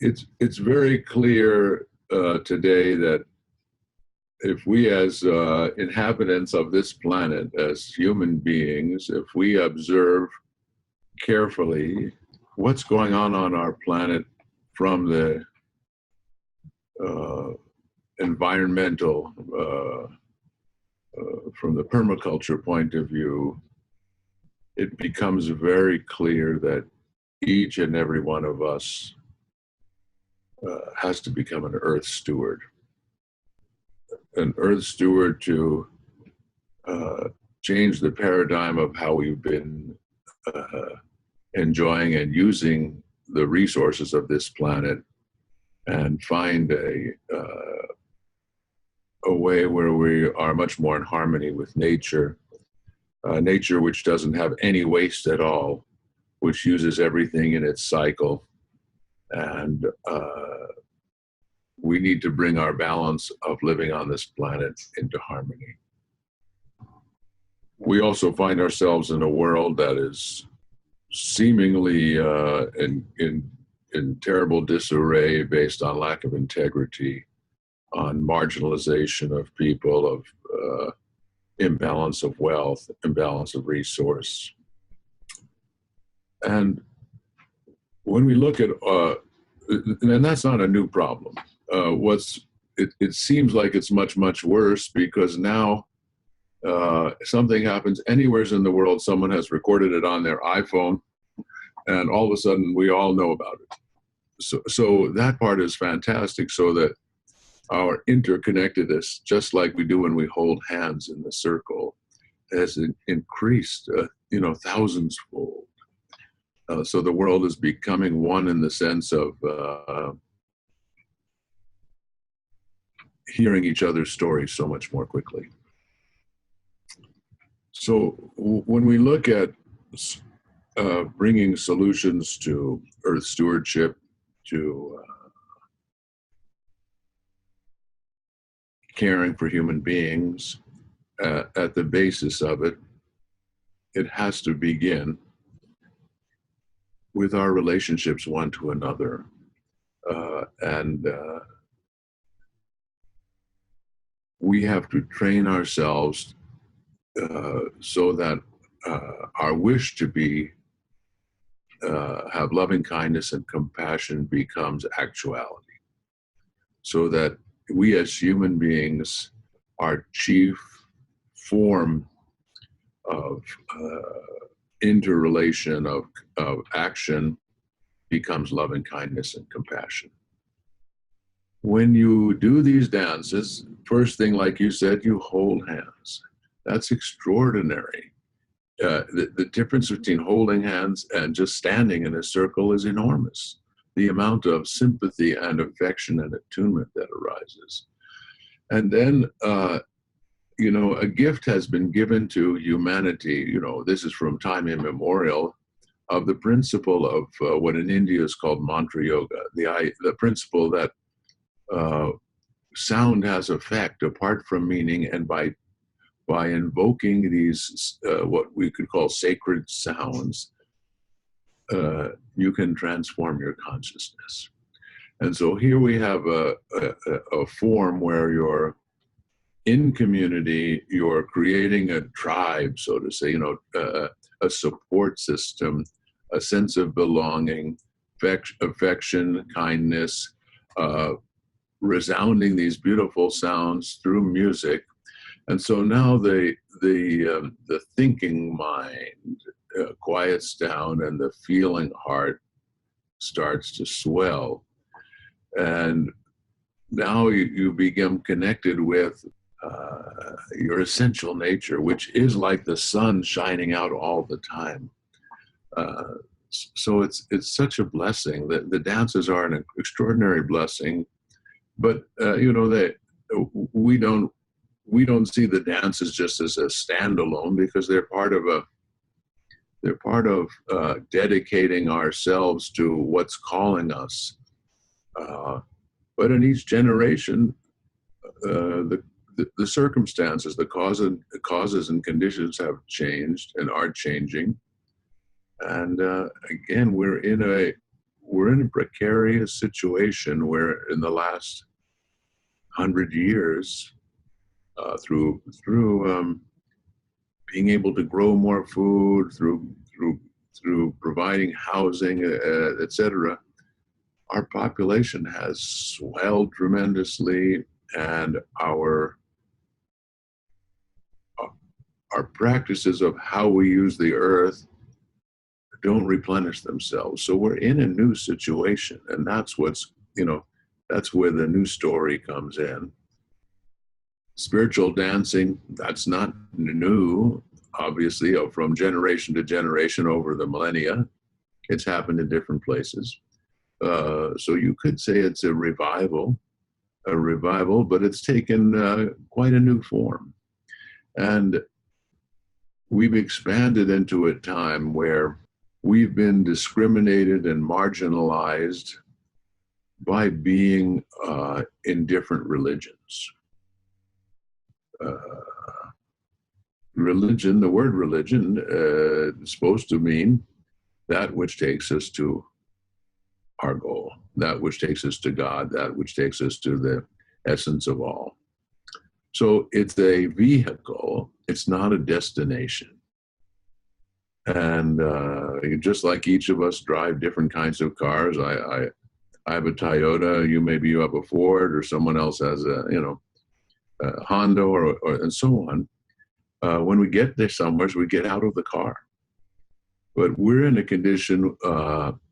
It's very clear today that if we, as inhabitants of this planet, as human beings, if we observe carefully what's going on our planet from the uh, environmental, from the permaculture point of view, it becomes very clear that each and every one of us has to become an earth steward to change the paradigm of how we've been uh, enjoying and using the resources of this planet, and find a way where we are much more in harmony with nature, nature which doesn't have any waste at all, which uses everything in its cycle. And we need to bring our balance of living on this planet into harmony. We also find ourselves in a world that is seemingly in terrible disarray based on lack of integrity, on marginalization of people, of imbalance of wealth, imbalance of resource. And when we look at, and that's not a new problem. It seems like it's much, much worse because now something happens anywhere in the world, someone has recorded it on their iPhone, and all of a sudden we all know about it. So that part is fantastic, so that our interconnectedness, just like we do when we hold hands in the circle, has increased, thousands fold. So the world is becoming one in the sense of hearing each other's stories so much more quickly. So when we look at bringing solutions to earth stewardship, to caring for human beings, at the basis of it, it has to begin with our relationships one to another. And we have to train ourselves so that our wish to have loving kindness and compassion becomes actuality. So that we as human beings, our chief form of interrelation of action becomes loving kindness and compassion. When you do these dances, first thing, like you said, you hold hands. That's extraordinary. The difference between holding hands and just standing in a circle is enormous. The amount of sympathy and affection and attunement that arises. And then, a gift has been given to humanity, this is from time immemorial, of the principle of what in India is called mantra yoga, the principle that sound has effect apart from meaning, and by invoking these, what we could call sacred sounds, you can transform your consciousness. And so here we have a form where you're in community, you're creating a tribe, so to say, a support system, a sense of belonging, affection, kindness, resounding these beautiful sounds through music. And so now the thinking mind quiets down, and the feeling heart starts to swell. And now you become connected with your essential nature, which is like the sun shining out all the time. So it's such a blessing. The dances are an extraordinary blessing, but we don't see the dances just as a standalone, because they're part of dedicating ourselves to what's calling us. But in each generation, the circumstances, the causes and conditions have changed and are changing. And again, we're we're in a precarious situation where in the last 100 years, through being able to grow more food, through providing housing, etc., our population has swelled tremendously, and our practices of how we use the earth don't replenish themselves. So we're in a new situation, and that's that's where the new story comes in. Spiritual dancing, that's not new, obviously, from generation to generation over the millennia. It's happened in different places. So you could say it's a revival, but it's taken quite a new form. And we've expanded into a time where we've been discriminated and marginalized by being in different religions. Religion, the word religion, is supposed to mean that which takes us to our goal, that which takes us to God, that which takes us to the essence of all. So it's a vehicle, it's not a destination. And just like each of us drive different kinds of cars, I have a Toyota, you have a Ford, or someone else has a Honda, or and so on. When we get there somewhere, we get out of the car. But we're in a condition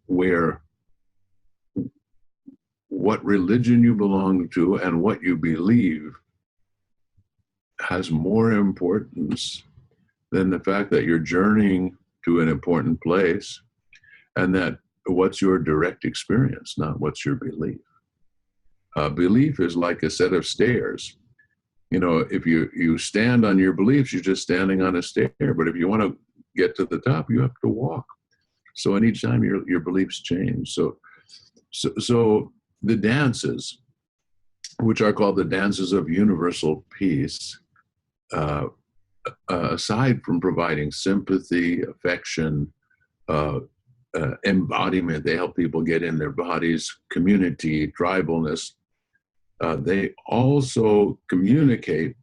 where what religion you belong to and what you believe has more importance than the fact that you're journeying to an important place, and that what's your direct experience, not what's your belief. Belief is like a set of stairs. If you stand on your beliefs, you're just standing on a stair. But if you want to get to the top, you have to walk. So in each time your beliefs change. So the dances, which are called the dances of universal peace, aside from providing sympathy, affection, embodiment, they help people get in their bodies, community, tribalness. They also communicate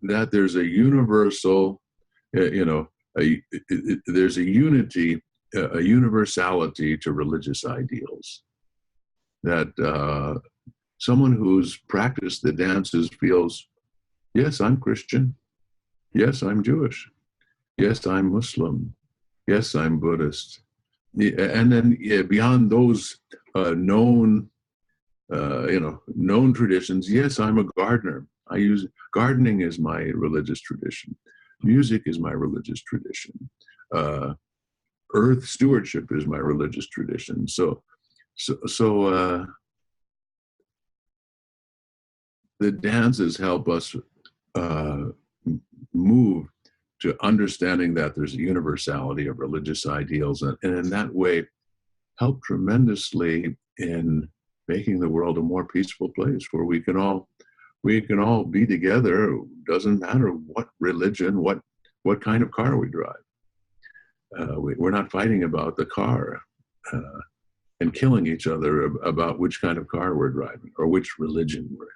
that there's a universal, there's a unity, a universality to religious ideals. That someone who's practiced the dances feels, yes, I'm Christian. Yes, I'm Jewish. Yes, I'm Muslim. Yes, I'm Buddhist. And then beyond those known traditions, yes, I'm a gardener. Gardening is my religious tradition. Music is my religious tradition. Earth stewardship is my religious tradition. So the dances help us move to understanding that there's a universality of religious ideals, and in that way help tremendously in making the world a more peaceful place where we can all be together. Doesn't matter what religion, what kind of car we drive. We're not fighting about the car and killing each other about which kind of car we're driving or which religion we're in.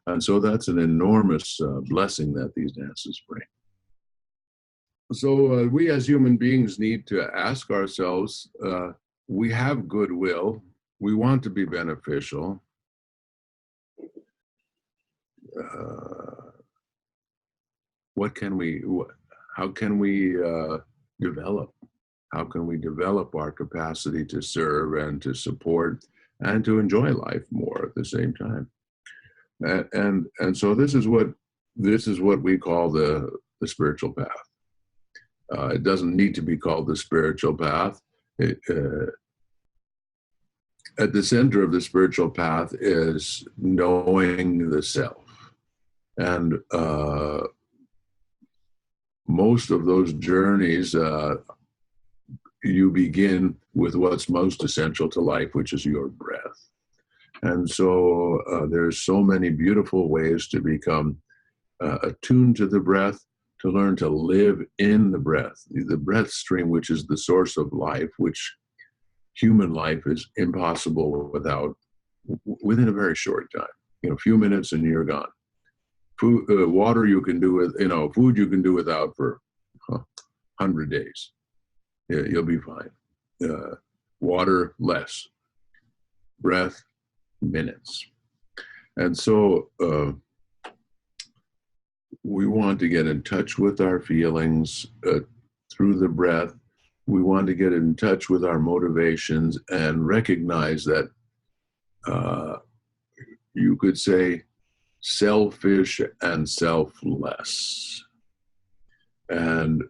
And so that's an enormous blessing that these dances bring. So we as human beings need to ask ourselves, we have goodwill, we want to be beneficial. How can we develop? How can we develop our capacity to serve and to support and to enjoy life more at the same time? And so this is what we call the spiritual path. It doesn't need to be called the spiritual path. At the center of the spiritual path is knowing the self. And most of those journeys, you begin with what's most essential to life, which is your breath. And so there's so many beautiful ways to become attuned to the breath, to learn to live in the breath stream, which is the source of life, which human life is impossible within a very short time. A few minutes and you're gone. Food, water you can do with, food you can do without for 100 days. You'll be fine. Water, less. Breath, minutes. And so we want to get in touch with our feelings through the breath. We want to get in touch with our motivations and recognize that you could say selfish and selfless. And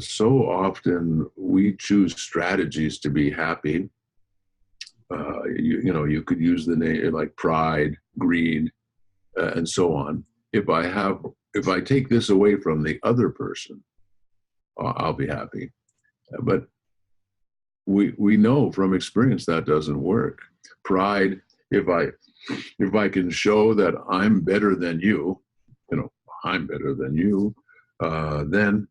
so often we choose strategies to be happy. You could use the name like pride, greed, and so on. If I take this away from the other person, I'll be happy. But we know from experience that doesn't work. Pride, if I can show that I'm better than you, I'm better than you, then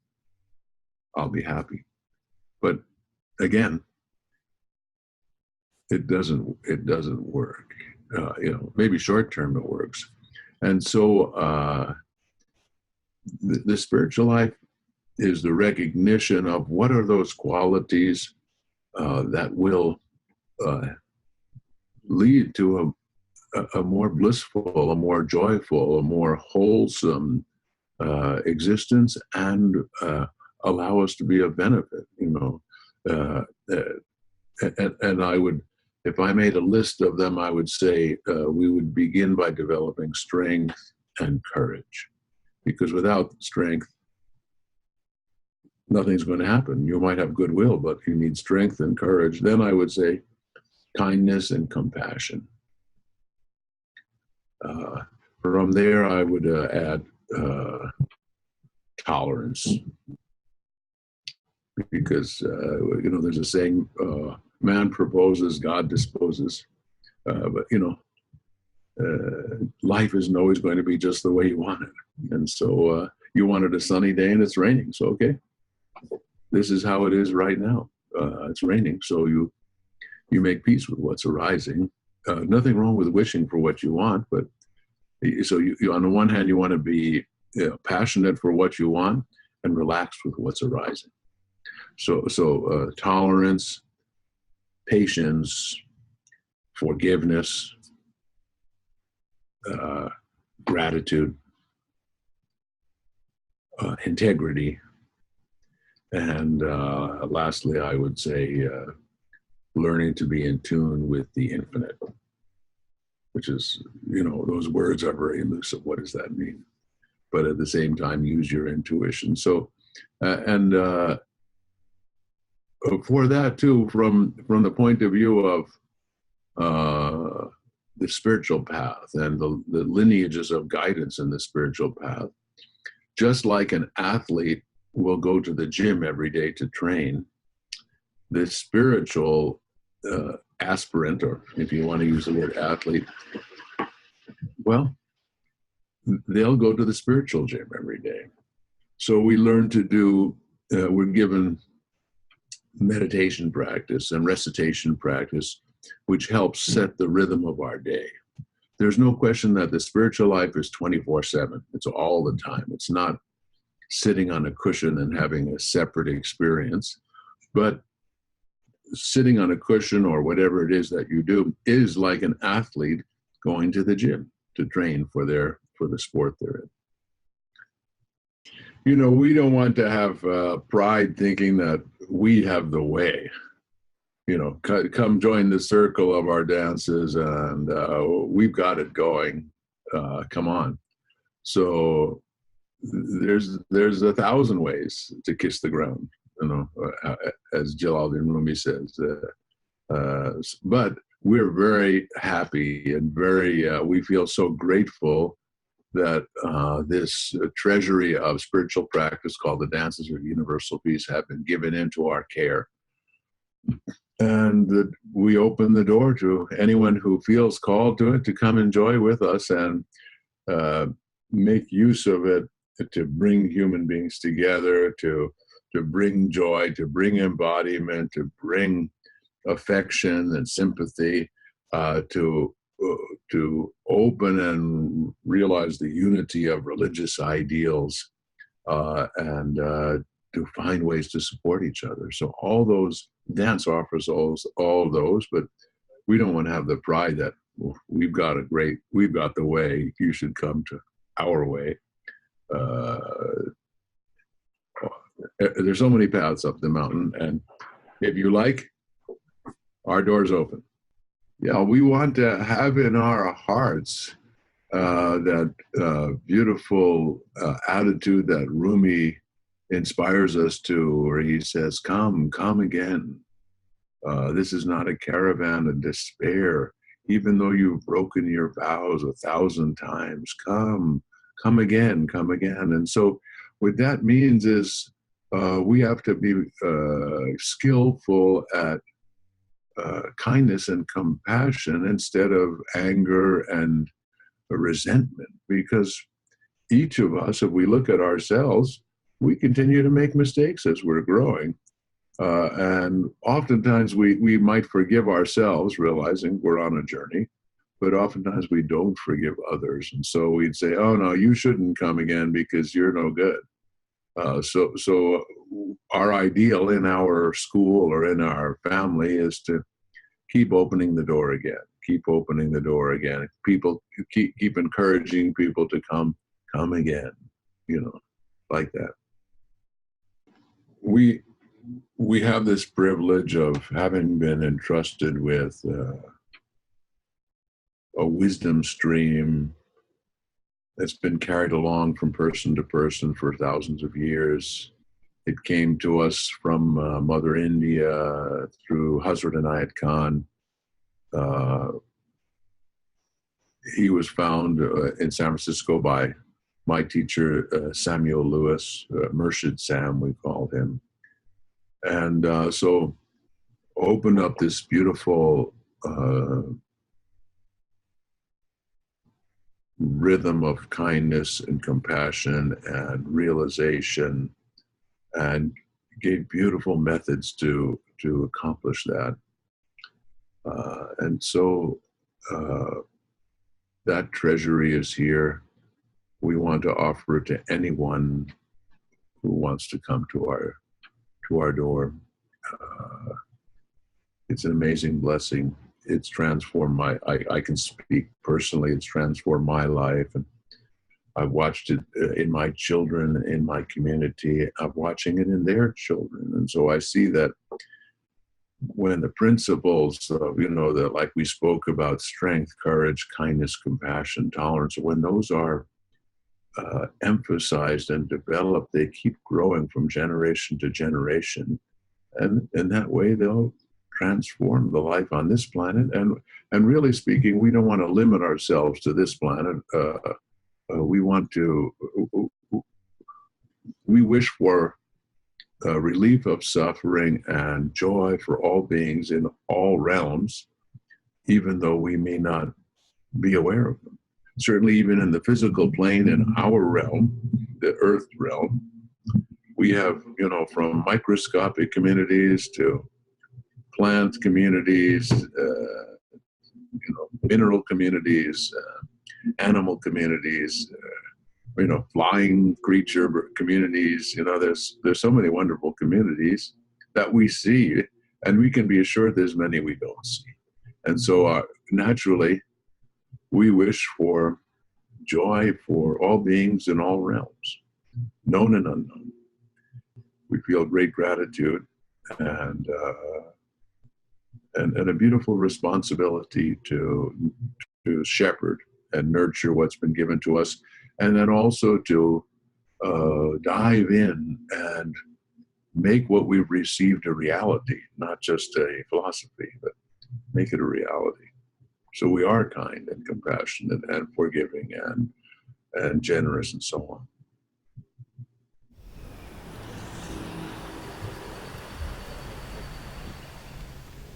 I'll be happy. But again, it doesn't work. Maybe short term it works. And so the spiritual life is the recognition of what are those qualities that will lead to a more blissful, a more joyful, a more wholesome existence, and allow us to be of benefit. And I would, if I made a list of them, I would say we would begin by developing strength and courage, because without strength, nothing's going to happen. You might have goodwill, but you need strength and courage. Then I would say kindness and compassion. From there, I would add tolerance, because there's a saying: "Man proposes, God disposes." But life isn't always going to be just the way you want it, and so you wanted a sunny day and it's raining. So okay, this is how it is right now. It's raining, so you make peace with what's arising. Nothing wrong with wishing for what you want, but so you on the one hand, you want to be passionate for what you want and relaxed with what's arising. So tolerance, patience, forgiveness, gratitude, integrity, and lastly, I would say learning to be in tune with the infinite, which is, those words are very elusive. What does that mean? But at the same time, use your intuition. So, for that too, from the point of view of the spiritual path and the lineages of guidance in the spiritual path, just like an athlete will go to the gym every day to train, the spiritual aspirant, or if you want to use the word athlete, well, they'll go to the spiritual gym every day. So we learn to do, we're given meditation practice and recitation practice, which helps set the rhythm of our day. There's no question that the spiritual life is 24/7. It's all the time. It's not sitting on a cushion and having a separate experience, but sitting on a cushion or whatever it is that you do is like an athlete going to the gym to train for the sport they're in. We don't want to have pride thinking that we have the way. Come join the circle of our dances and we've got it going. Come on. So there's 1,000 ways to kiss the ground, as Jalaluddin Rumi says. But we're very happy and we feel so grateful that this treasury of spiritual practice called the Dances of Universal Peace have been given into our care. And that we open the door to anyone who feels called to it to come enjoy with us and make use of it to bring human beings together, to bring joy, to bring embodiment, to bring affection and sympathy, to open and realize the unity of religious ideals, and to find ways to support each other. So all those, dance offers all of those, but we don't want to have the pride that, well, we've got the way, you should come to our way. There's so many paths up the mountain, and if you like, our door's open. Yeah, we want to have in our hearts that beautiful attitude that Rumi inspires us to, where he says, come again. This is not a caravan of despair. Even though you've broken your vows 1,000 times, come again, come again. And so what that means is we have to be skillful at kindness and compassion instead of anger and resentment, because each of us, if we look at ourselves, we continue to make mistakes as we're growing. And oftentimes we might forgive ourselves, realizing we're on a journey, but oftentimes we don't forgive others. And so we'd say, oh, no, you shouldn't come again because you're no good. So our ideal in our school or in our family is to keep opening the door again, keep opening the door again. People keep encouraging people to come again, like that. We have this privilege of having been entrusted with a wisdom stream that's been carried along from person to person for thousands of years. It came to us from Mother India through Hazrat Ruhaniat Khan. He was found in San Francisco by my teacher, Samuel Lewis, Murshid Sam, we called him. And so opened up this beautiful rhythm of kindness and compassion and realization, and gave beautiful methods to accomplish that. And so that treasury is here. We want to offer it to anyone who wants to come to our door. It's an amazing blessing. It's transformed I can speak personally, it's transformed my life. And I've watched it in my children, in my community. I'm watching it in their children. And so I see that when the principles, that, like we spoke about, strength, courage, kindness, compassion, tolerance, when those are emphasized and developed, they keep growing from generation to generation. And in that way, they'll transform the life on this planet. And really speaking, we don't want to limit ourselves to this planet. We wish for relief of suffering and joy for all beings in all realms, even though we may not be aware of them. Certainly even in the physical plane, in our realm, the earth realm, we have, from microscopic communities to plant communities, mineral communities, animal communities, flying creature communities. There's so many wonderful communities that we see, and we can be assured there's many we don't see. And so naturally, we wish for joy for all beings in all realms, known and unknown. We feel great gratitude and a beautiful responsibility to shepherd and nurture what's been given to us, and then also to dive in and make what we've received a reality, not just a philosophy, but make it a reality. So we are kind and compassionate and forgiving and generous and so on.